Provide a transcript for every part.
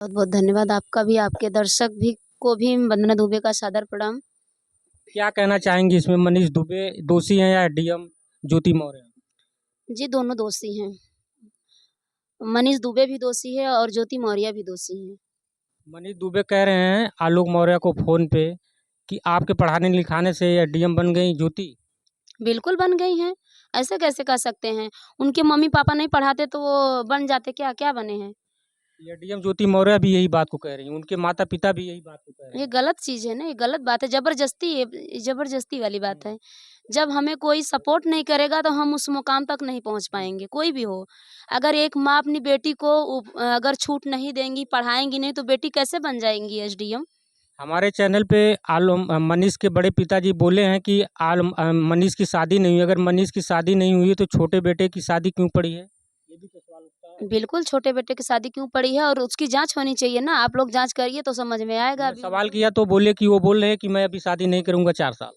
बहुत-बहुत धन्यवाद आपका भी, आपके दर्शक भी को भी वंदना दुबे का सादर प्रणाम। क्या कहना चाहेंगी इसमें मनीष दुबे दोषी हैं या डीएम ज्योति मौर्य? जी, दोनों दोषी हैं। मनीष दुबे भी दोषी है और ज्योति मौर्य भी दोषी हैं। मनीष दुबे कह रहे हैं आलोक मौर्य को फ़ोन पे कि आपके पढ़ाने-लिखाने से ये डीएम बन गई ज्योति। बिल्कुल बन गई हैं, ऐसे कैसे कह सकते हैं? उनके मम्मी-पापा नहीं पढ़ाते तो वो बन जाते क्या? क्या बने हैं? ये डीएम ज्योति मौर्य भी यही बात को कह रही हैं, उनके माता-पिता भी यही बात को कह रहे ये हैं। गलत चीज़ है ना, ये गलत बात है, ज़बरदस्ती वाली बात हुँ। है। जब हमें कोई सपोर्ट नहीं करेगा तो हम उस मुकाम तक नहीं पहुँच पाएँगे, कोई भी हो। अगर एक माँ अपनी बेटी को अगर छूट नहीं देंगी, पढ़ाएँगी नहीं तो बेटी कैसे बन जाएँगी एसडीएम? हमारे चैनल पे मनीष के बड़े पिताजी बोले हैं कि मनीष की शादी नहीं हुई, अगर मनीष की शादी नहीं हुई है तो छोटे बेटे की शादी क्यों पड़ी है? ये भी तो सवाल उठता है। बिल्कुल, छोटे बेटे की शादी क्यों पड़ी है और उसकी जाँच होनी चाहिए ना, आप लोग जाँच करिए तो समझ में आएगा हमने अभी सवाल उनको। किया तो बोले कि वो बोल रहे हैं कि मैं अभी शादी नहीं करूँगा 4 साल।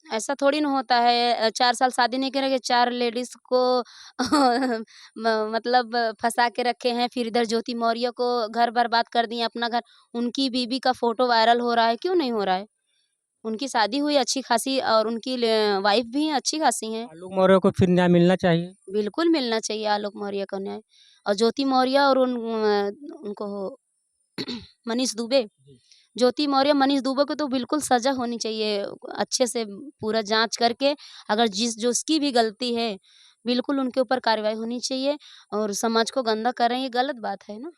ऐसा थोड़ी ना होता है 4 साल शादी नहीं करेंगे, 4 लेडीज़ को मतलब फँसा के रखे हैं, फिर इधर ज्योति मौर्य को घर बर्बाद कर दिए अपना घर। उनकी बीवी का फ़ोटो वायरल हो रहा है, क्यों नहीं हो रहा है? उनकी शादी हुई अच्छी-खासी और उनकी वाइफ़ भी अच्छी-खासी हैं। आलोक मौर्य को फिर न्याय मिलना चाहिए। बिल्कुल मिलना चाहिए आलोक मौर्य को न्याय और ज्योति मौर्य और उनको मनीष दुबे जी। ज्योति मौर्य, मनीष दुबे को तो बिल्कुल सज़ा होनी चाहिए, अच्छे से पूरा जाँच करके अगर जो उसकी भी गलती है, बिल्कुल उनके ऊपर कार्रवाई होनी चाहिए और समाज को गंदा कर रहे हैं, ये गलत बात है ना।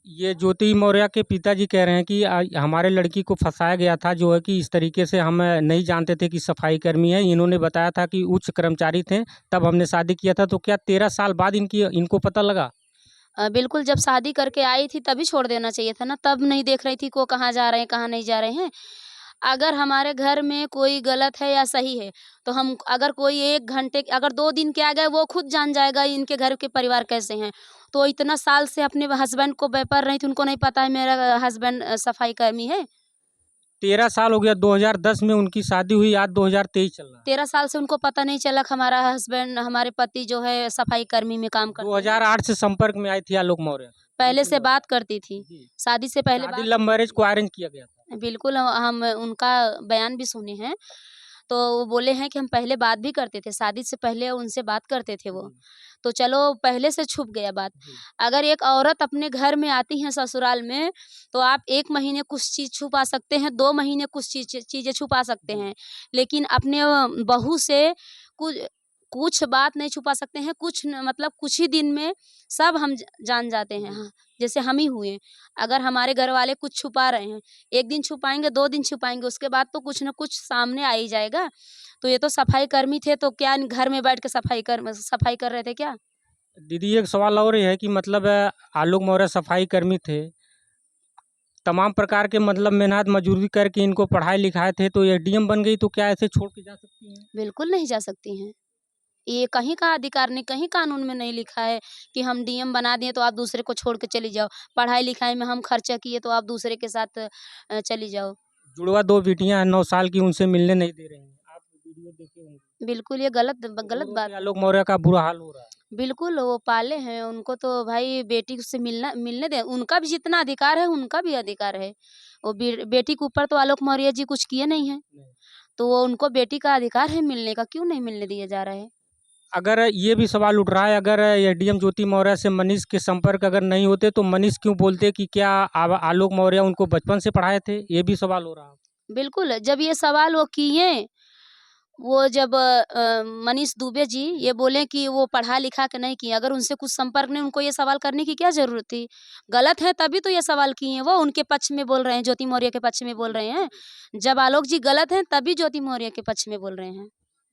ये ज्योति मौर्य के पिताजी कह रहे हैं कि हमारे लड़की को फँसाया गया था, जो है कि इस तरीके से हम नहीं जानते थे कि सफाई कर्मी है। इन्होंने बताया था कि उच्च कर्मचारी थे, तब हमने शादी किया था। तो क्या 13 साल बाद इनको पता लगा? बिल्कुल जब शादी करके आई थी तभी छोड़ देना चाहिए था ना, तब नहीं देख रही थी कि वो कहाँ जा रहे हैं, कहाँ नहीं जा रहे हैं। अगर हमारे घर में कोई गलत है या सही है, तो हम अगर कोई 1 घंटे अगर 2 दिन के आ गए वो खुद जान जाएगा इनके घर के परिवार कैसे हैं। तो इतना साल से अपने हस्बैंड को बेपर रही थी, उनको नहीं पता है मेरा हस्बैंड सफाई कर्मी है। 13 साल हो गया, 2010 में उनकी शादी हुई, आज 2023 चल रहा है। 13 साल से उनको पता नहीं चला कि हमारा हस्बैंड हमारे पति जो है सफाई कर्मी में काम करते हैं। 2008 से संपर्क में आई थी आलोक मौर्य, पहले ज्योति से मौर्य। बात करती थी, जी। शादी से पहले शादी बात लव करती मैरिज को थी। अरेंज किया गया था। बिल्कुल, हम उनका बयान भी सुने हैं। तो वो बोले हैं कि हम पहले बात भी करते थे, शादी से पहले उनसे बात करते थे वो। जी, तो चलो पहले से छुप गया बात। जी। अगर एक औरत अपने घर में आती है ससुराल में, तो आप 1 महीने कुछ चीज़ छुपा सकते हैं, 2 महीने कुछ चीज़ें छुपा सकते जी। हैं। लेकिन अपने बहू से कुछ कुछ बात नहीं छुपा सकते हैं, कुछ न मतलब कुछ ही दिन में सब हम जान जाते हैं। जी। हाँ, जैसे हम ही हुए। अगर हमारे घरवाले कुछ छुपा रहे हैं, 1 दिन छुपाएँगे, 2 दिन छुपाएँगे, उसके बाद तो कुछ न कुछ सामने आ ही जाएगा। तो ये तो सफाई कर्मी थे, तो क्या घर में बैठ के सफाई कर रहे थे क्या? दीदी एक सवाल और ये है कि मतलब आलोक मौर्य सफाई कर्मी थे, तमाम प्रकार के मतलब मेहनत मजदूरी करके इनको पढ़ाए-लिखाए थे, तो ये डीएम बन गई तो क्या ऐसे छोड़ के जा सकती हैं? बिल्कुल नहीं जा सकती हैं। ये कहीं का अधिकार नहीं, कहीं कानून में नहीं लिखा है कि हम डीएम बना दिए तो आप दूसरे को छोड़ के चली जाओ। पढ़ाई-लिखाई में हम खर्चा किए तो आप दूसरे के साथ चली जाओ। जुड़वा 2 बेटियाँ हैं 9 साल की, उनसे मिलने नहीं दे रहे हैं। आप वीडियो देखे होंगे। बिल्कुल ये गलत रो-रो के बात है। आलोक मौर्य का बुरा हाल हो रहा है। बिल्कुल, वो पाले हैं, उनको तो भाई बेटी से मिलने दें, उनका भी जितना अधिकार है, उनका भी अधिकार है। वो बेटी के ऊपर तो आलोक मौर्य जी कुछ किए नहीं हैं, नहीं। तो वो उनको बेटी का अधिकार है मिलने का, क्यों नहीं मिलने दिया जा रहा है? अगर ये भी सवाल उठ रहा है, अगर ये डीएम ज्योति मौर्य से मनीष के संपर्क अगर नहीं होते, तो मनीष क्यों बोलते कि क्या आलोक मौर्य उनको बचपन से पढ़ाए थे? ये भी सवाल हो रहा है। बिल्कुल, जब ये सवाल वो किए, वो जब मनीष दुबे जी ये बोले कि वो पढ़ा-लिखा के नहीं किए, अगर उनसे कुछ संपर्क नहीं, उनको ये सवाल करने की क्या ज़रूरत थी? गलत है तभी तो ये सवाल किए हैं, वो उनके पक्ष में बोल रहे हैं, ज्योति मौर्य के पक्ष में बोल जी, रहे हैं। जी। जब आलोक जी गलत हैं, तभी ज्योति मौर्य के पक्ष में बोल रहे हैं।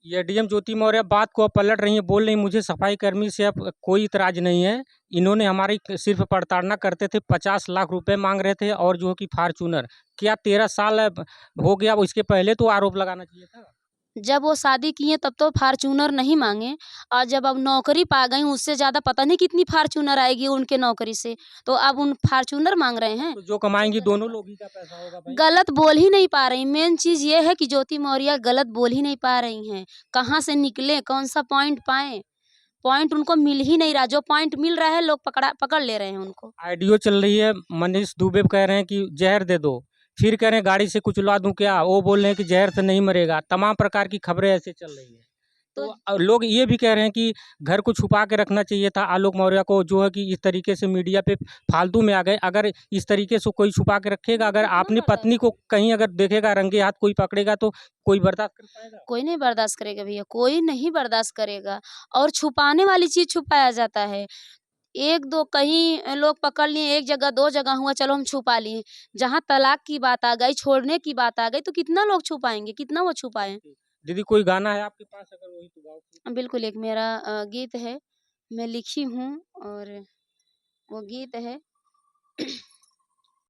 ये डीएम ज्योति मौर्य बात को अब पलट रही हैं, बोल रही हैं मुझे सफाई कर्मी से अब कोई इतराज़ नहीं है। इन्होंने हमारी सिर्फ़ प्रताड़ना करते थे, 50 लाख रुपए माँग रहे थे और जो कि फ़ॉर्च्यूनर। क्या 13 साल अब हो गया, अब इसके पहले तो आरोप लगाना चाहिए था। जब वो शादी किए तब तो फ़ॉर्च्यूनर नहीं माँगे और जब अब नौकरी पा गईं, उससे ज़्यादा पता नहीं कितनी फ़ॉर्च्यूनर आएगी उनके नौकरी से, तो अब उन फ़ॉर्च्यूनर माँग रहे हैं। तो जो ये कमाएँगी गलत दोनों बात लोग ही का पैसा होगा भाई। गलत बोल ही नहीं पा रही, मेन चीज़ ये है कि ज्योति मौर्य गलत बोल ही नहीं पा रही हैं। कहाँ से निकलें, कौन-सा पॉइंट पाएँ? पॉइंट उनको मिल ही नहीं रहा, जो पॉइंट मिल रहा है लोग पकड़ ले रहे हैं उनको। ऑडियो चल रही है, मनीष दुबे कह रहे हैं कि जहर दे दो, फिर कह रहे हैं गाड़ी से कुचला दूं क्या, वो बोल रहे हैं कि जहर से नहीं मरेगा। तमाम प्रकार की खबरें ऐसे चल रही है। तो तो लोग ये भी कह रहे हैं कि घर को छुपा के रखना चाहिए था आलोक मौर्य को, जो है कि इस तरीके से मीडिया पे फालतू में आ गए। अगर इस तरीके से कोई छुपा के रखेगा, अगर कितना अपनी बर्दाश्त पत्नी को कहीं अगर देखेगा रंगे हाथ कोई पकड़ेगा तो कोई बर्दाश्त कर पाएगा? कोई नहीं बर्दाश्त करेगा भैया, कोई नहीं बर्दाश्त करेगा। और छुपाने वाली चीज़ छुपाया जाता है। 1-2 कहीं लोग पकड़ लिए, एक जगह 2 जगह हुआ, चलो हम छुपा लिए। जहाँ तलाक की बात आ गई, छोड़ने की बात आ गई, तो कितना लोग छुपाएँगे, कितना वो छुपाएँ? दीदी कोई गाना है आपके पास, अगर वही तो गाओ फिर। बिल्कुल, एक मेरा गीत है, मैं लिखी हूँ और वो गीत है